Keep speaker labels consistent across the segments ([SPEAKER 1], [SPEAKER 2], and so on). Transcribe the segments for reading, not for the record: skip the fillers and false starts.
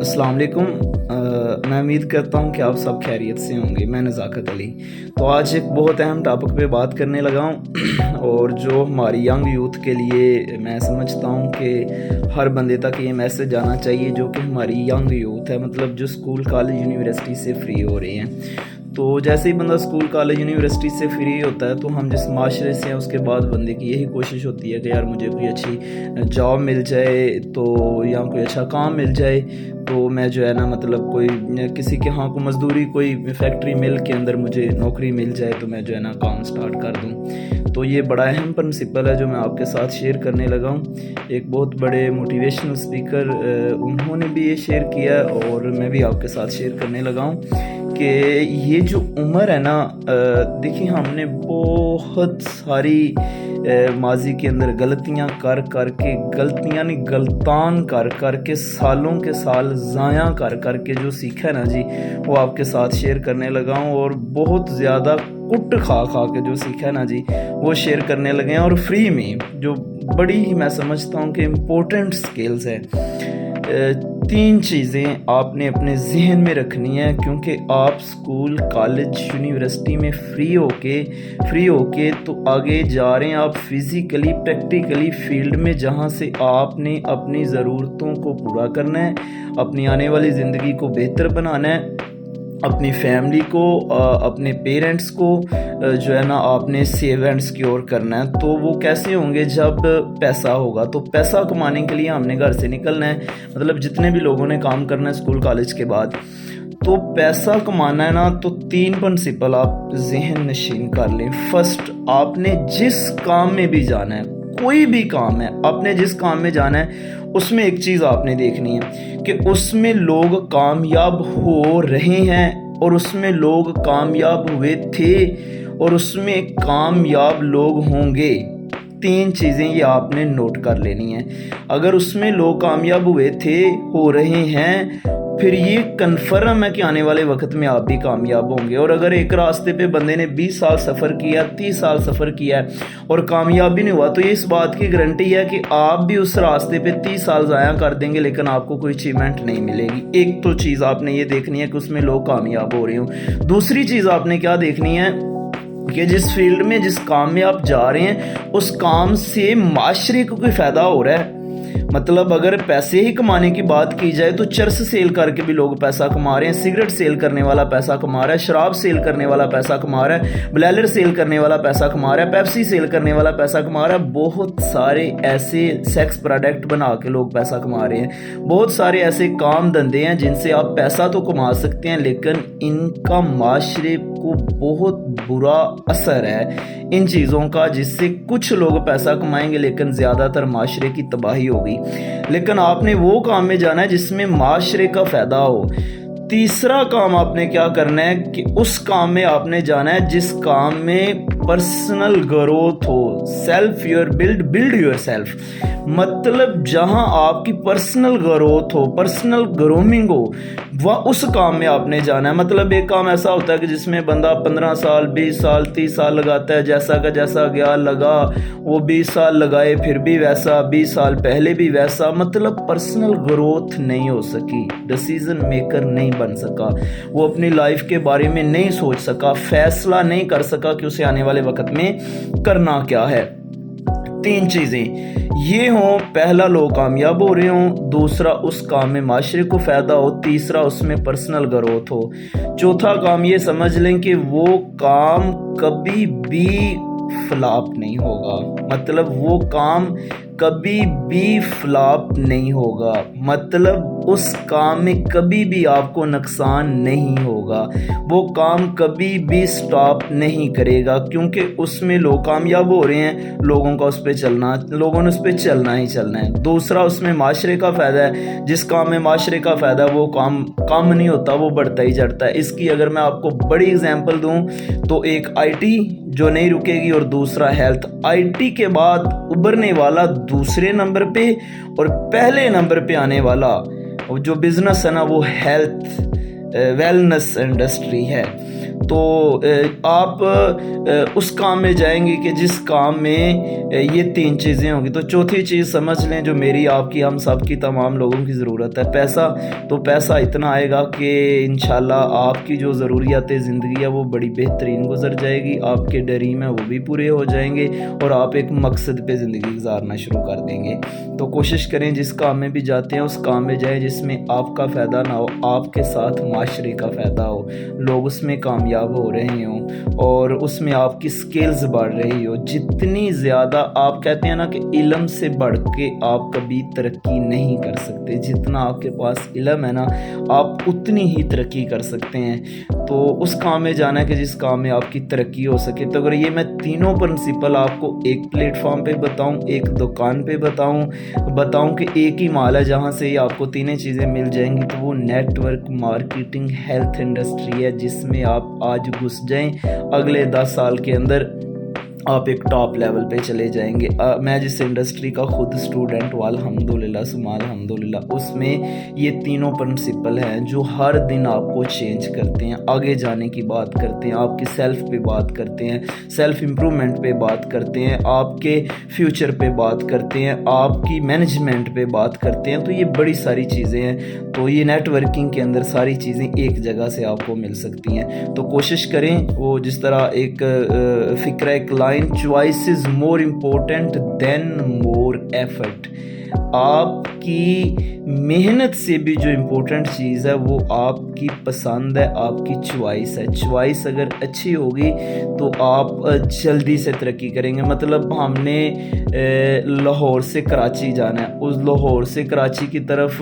[SPEAKER 1] السلام علیکم۔ میں امید کرتا ہوں کہ آپ سب خیریت سے ہوں گے۔ میں نزاکت علی تو آج ایک بہت اہم ٹاپک پہ بات کرنے لگا ہوں، اور جو ہماری ینگ یوتھ کے لیے میں سمجھتا ہوں کہ ہر بندے تک یہ میسج جانا چاہیے، جو کہ ہماری ینگ یوتھ ہے، مطلب جو اسکول کالج یونیورسٹی سے فری ہو رہی ہیں۔ تو جیسے ہی بندہ اسکول کالج یونیورسٹی سے فری ہوتا ہے تو ہم جس معاشرے سے ہیں اس کے بعد بندے کی یہی کوشش ہوتی ہے کہ یار مجھے کوئی اچھی جاب مل جائے تو یا کوئی اچھا کام مل جائے تو میں جو ہے نا مطلب کوئی کسی کے ہاں کو مزدوری کوئی فیکٹری مل کے اندر مجھے نوکری مل جائے تو میں جو ہے نا کام سٹارٹ کر دوں۔ تو یہ بڑا اہم پرنسپل ہے جو میں آپ کے ساتھ شیئر کرنے لگا ہوں۔ ایک بہت بڑے موٹیویشنل اسپیکر انہوں نے بھی یہ شیئر کیا ہے اور میں بھی آپ کے ساتھ شیئر کرنے لگا ہوں کہ یہ جو عمر ہے نا، دیکھیں ہم نے بہت ساری ماضی کے اندر غلطیاں کر کے غلطان کر کے سالوں کے سال ضائع کر کے جو سیکھا ہے نا جی، وہ آپ کے ساتھ شیئر کرنے لگا ہوں، اور بہت زیادہ کٹ کھا کے جو سیکھا ہے نا جی وہ شیئر کرنے لگے ہیں، اور فری میں جو بڑی ہی میں سمجھتا ہوں کہ امپورٹنٹ سکلز ہے۔ 3 چیزیں آپ نے اپنے ذہن میں رکھنی ہے، کیونکہ آپ اسکول کالج یونیورسٹی میں فری ہو کے تو آگے جا رہے ہیں آپ فزیکلی پریکٹیکلی فیلڈ میں، جہاں سے آپ نے اپنی ضرورتوں کو پورا کرنا ہے، اپنی آنے والی زندگی کو بہتر بنانا ہے، اپنی فیملی کو اپنے پیرنٹس کو جو ہے نا آپ نے سیو اینڈ سیکیور کرنا ہے۔ تو وہ کیسے ہوں گے؟ جب پیسہ ہوگا۔ تو پیسہ کمانے کے لیے ہم نے گھر سے نکلنا ہے، مطلب جتنے بھی لوگوں نے کام کرنا ہے اسکول کالج کے بعد، تو پیسہ کمانا ہے نا، تو 3 پرنسپل آپ ذہن نشین کر لیں۔ فرسٹ، آپ نے جس کام میں بھی جانا ہے، کوئی بھی کام ہے، آپ نے جس کام میں جانا ہے اس میں ایک چیز آپ نے دیکھنی ہے کہ اس میں لوگ کامیاب ہو رہے ہیں، اور اس میں لوگ کامیاب ہوئے تھے، اور اس میں کامیاب لوگ ہوں گے۔ 3 چیزیں یہ آپ نے نوٹ کر لینی ہیں۔ اگر اس میں لوگ کامیاب ہوئے تھے، ہو رہے ہیں، پھر یہ کنفرم ہے کہ آنے والے وقت میں آپ بھی کامیاب ہوں گے۔ اور اگر ایک راستے پہ بندے نے 20 سال سفر کیا، 30 سال سفر کیا ہے اور کامیاب بھی نہیں ہوا، تو یہ اس بات کی گارنٹی ہے کہ آپ بھی اس راستے پہ 30 سال ضائع کر دیں گے، لیکن آپ کو کوئی اچیومنٹ نہیں ملے گی۔ ایک تو چیز آپ نے یہ دیکھنی ہے کہ اس میں لوگ کامیاب ہو رہے ہوں۔ دوسری چیز آپ نے کیا دیکھنی ہے کہ جس فیلڈ میں جس کام میں آپ جا رہے ہیں اس کام سے معاشرے کو کوئی فائدہ ہو رہا ہے۔ مطلب اگر پیسے ہی کمانے کی بات کی جائے تو چرس سیل کر کے بھی لوگ پیسہ کما رہے ہیں، سگریٹ سیل کرنے والا پیسہ کما رہا ہے، شراب سیل کرنے والا پیسہ کما رہا ہے، بلیلر سیل کرنے والا پیسہ کما رہا ہے، پیپسی سیل کرنے والا پیسہ کما رہا ہے، بہت سارے ایسے سیکس پروڈکٹ بنا کے لوگ پیسہ کما رہے ہیں، بہت سارے ایسے کام دھندے ہیں جن سے آپ پیسہ تو کما سکتے ہیں، لیکن ان کا معاشرے کو بہت برا اثر ہے ان چیزوں کا، جس سے کچھ لوگ پیسہ کمائیں گے لیکن زیادہ تر معاشرے کی تباہی ہوگی۔ لیکن آپ نے وہ کام میں جانا ہے جس میں معاشرے کا فائدہ ہو۔ تیسرا کام آپ نے کیا کرنا ہے کہ اس کام میں آپ نے جانا ہے جس کام میں personal growth who, self your build your self, مطلب جہاں آپ کی پرسنل گروتھ ہو، پرسنل گرومنگ ہو، وہ اس کام میں آپ نے جانا ہے۔ مطلب ایک کام ایسا ہوتا ہے کہ جس میں بندہ 15 سال 20 سال 30 سال لگاتا ہے، جیسا کا جیسا گیا لگا، وہ 20 سال لگائے پھر بھی ویسا، 20 سال پہلے بھی ویسا، مطلب پرسنل گروتھ نہیں ہو سکی، ڈیسیژن میکر نہیں بن سکا، وہ اپنی لائف کے بارے میں نہیں سوچ سکا، فیصلہ نہیں کر سکا کہ اسے آنے والے وقت میں کرنا کیا ہے۔ 3 چیزیں یہ ہوں، پہلا لوگ کامیاب ہو رہے ہوں، دوسرا اس کام میں معاشرے کو فائدہ ہو، تیسرا اس میں پرسنل گروتھ ہو، چوتھا کام یہ سمجھ لیں کہ وہ کام کبھی بھی فلاپ نہیں ہوگا، مطلب وہ کام کبھی بھی فلاپ نہیں ہوگا، مطلب اس کام میں کبھی بھی آپ کو نقصان نہیں ہوگا، وہ کام کبھی بھی سٹاپ نہیں کرے گا، کیونکہ اس میں لوگ کامیاب ہو رہے ہیں، لوگوں نے اس پہ چلنا ہی چلنا ہے۔ دوسرا اس میں معاشرے کا فائدہ ہے، جس کام میں معاشرے کا فائدہ ہے وہ کام کم نہیں ہوتا، وہ بڑھتا ہی چڑھتا ہے۔ اس کی اگر میں آپ کو بڑی اگزامپل دوں تو ایک IT جو نہیں رکے گی، اور دوسرا ہیلتھ۔ IT کے بعد ابھرنے والا دوسرے نمبر پہ اور پہلے نمبر پہ آنے والا جو بزنس ہے نا وہ ہیلتھ ویلنس انڈسٹری ہے۔ تو آپ اس کام میں جائیں گے کہ جس کام میں یہ 3 چیزیں ہوں گی. تو چوتھی چیز سمجھ لیں جو میری آپ کی ہم سب کی تمام لوگوں کی ضرورت ہے، پیسہ. تو پیسہ اتنا آئے گا کہ انشاءاللہ آپ کی جو ضروریات زندگی ہے وہ بڑی بہترین گزر جائے گی، آپ کے ڈریم ہے وہ بھی پورے ہو جائیں گے اور آپ ایک مقصد پہ زندگی گزارنا شروع کر دیں گے. تو کوشش کریں جس کام میں بھی جاتے ہیں اس کام میں جائیں جس میں آپ کا فائدہ نہ ہو، آپ کے ساتھ معاشرے کا فائدہ ہو، لوگ اس میں کامیاب ہو رہے ہوں اور اس میں آپ کی سکلز بڑھ رہی ہو. جتنی زیادہ آپ کہتے ہیں نا کہ علم سے بڑھ کے آپ کبھی ترقی نہیں کر سکتے، جتنا آپ کے پاس علم ہے نا آپ اتنی ہی ترقی کر سکتے ہیں. تو اس کام میں جانا ہے کہ جس کام میں آپ کی ترقی ہو سکے. تو اگر یہ میں تینوں پرنسپل آپ کو ایک پلیٹ فارم پہ بتاؤں، ایک دکان پہ بتاؤں کہ ایک ہی مال ہے جہاں سے آپ کو تینیں چیزیں مل جائیں گی، تو وہ network marketing health industry ہے جس میں آپ آج گھس جائیں، اگلے 10 سال کے اندر آپ ایک ٹاپ لیول پہ چلے جائیں گے. میں جس انڈسٹری کا خود اسٹوڈنٹ ہوں الحمدللہ ثم الحمدللہ، اس میں یہ تینوں پرنسپل ہیں جو ہر دن آپ کو چینج کرتے ہیں، آگے جانے کی بات کرتے ہیں، آپ کی سیلف پہ بات کرتے ہیں، سیلف امپرومنٹ پہ بات کرتے ہیں، آپ کے فیوچر پہ بات کرتے ہیں، آپ کی مینجمنٹ پہ بات کرتے ہیں. تو یہ بڑی ساری چیزیں ہیں. تو یہ نیٹ ورکنگ کے اندر ساری چیزیں ایک جگہ سے آپ کو مل سکتی ہیں. تو کوشش کریں وہ جس طرح ایک فکرہ ایک line choice is more important than more effort. آپ کی محنت سے بھی جو امپورٹنٹ چیز ہے وہ آپ کی پسند ہے، آپ کی چوائس ہے. چوائس اگر اچھی ہوگی تو آپ جلدی سے ترقی کریں گے. مطلب ہم نے لاہور سے کراچی جانا ہے، اس لاہور سے کراچی کی طرف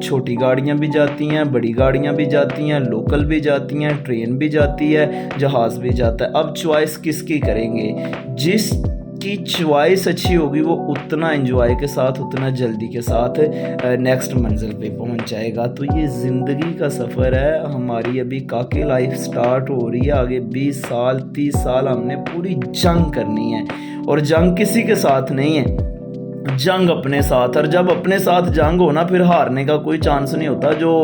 [SPEAKER 1] چھوٹی گاڑیاں بھی جاتی ہیں، بڑی گاڑیاں بھی جاتی ہیں، لوکل بھی جاتی ہیں، ٹرین بھی جاتی ہے، جہاز بھی جاتا ہے. اب چوائس کس کی کریں گے؟ جس کی چوائس اچھی ہوگی وہ اتنا انجوائے کے ساتھ، اتنا جلدی کے ساتھ نیکسٹ منزل پہ پہنچ جائے گا. تو یہ زندگی کا سفر ہے. ہماری ابھی کاکے لائف سٹارٹ ہو رہی ہے، آگے 20 سال 30 سال ہم نے پوری جنگ کرنی ہے. اور جنگ کسی کے ساتھ نہیں ہے، جنگ اپنے ساتھ. اور جب اپنے ساتھ جنگ ہونا پھر ہارنے کا کوئی چانس نہیں ہوتا. جو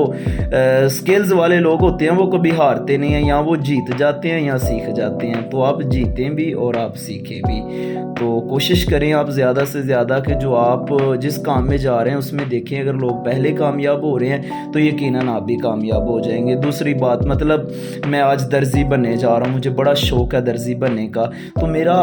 [SPEAKER 1] سکلز والے لوگ ہوتے ہیں وہ کبھی ہارتے نہیں ہیں، یا وہ جیت جاتے ہیں یا سیکھ جاتے ہیں. تو آپ جیتیں بھی اور آپ سیکھیں بھی. تو کوشش کریں آپ زیادہ سے زیادہ کہ جو آپ جس کام میں جا رہے ہیں اس میں دیکھیں اگر لوگ پہلے کامیاب ہو رہے ہیں تو یقیناً آپ بھی کامیاب ہو جائیں گے. دوسری بات، مطلب میں آج درزی بننے جا رہا ہوں، مجھے بڑا شوق ہے درزی بننے کا. تو میرا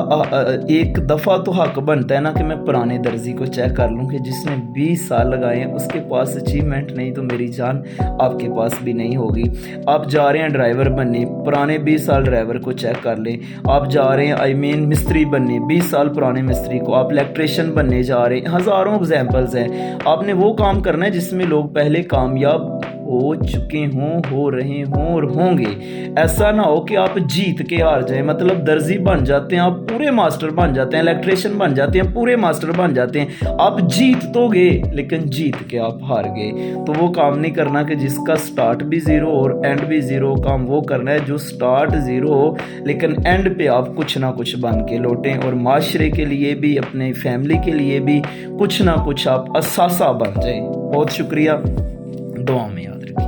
[SPEAKER 1] ایک دفعہ تو حق بنتا ہے نا کہ میں پرانے درزی کو چیک کر لوں کہ جس نے 20 سال لگائے ہیں اس کے پاس اچیومنٹ نہیں تو میری جان آپ کے پاس بھی نہیں ہوگی. آپ جا رہے ہیں ڈرائیور بننے، پرانے 20 سال ڈرائیور کو چیک کر لیں. آپ جا رہے ہیں مستری بننے، 20 سال پرانے مستری کو. آپ الیکٹریشین بننے جا رہے ہیں، ہزاروں اگزامپلز ہیں. آپ نے وہ کام کرنا ہے جس میں لوگ پہلے کامیاب ہو چکے ہوں، ہو رہے ہوں اور ہوں گے. ایسا نہ ہو کہ آپ جیت کے ہار جائیں. مطلب درزی بن جاتے ہیں آپ پورے ماسٹر بن جاتے ہیں، الیکٹریشین بن جاتے ہیں پورے ماسٹر بن جاتے ہیں. آپ جیت تو گئے لیکن جیت کے آپ ہار گئے. تو وہ کام نہیں کرنا کہ جس کا سٹارٹ بھی زیرو اور اینڈ بھی زیرو. کام وہ کرنا ہے جو سٹارٹ زیرو ہو لیکن اینڈ پہ آپ کچھ نہ کچھ بن کے لوٹیں، اور معاشرے کے لیے بھی اپنے فیملی کے لیے بھی کچھ نہ کچھ آپ اثاثہ بن جائیں. بہت شکریہ، دعا میں یاد رکھیں.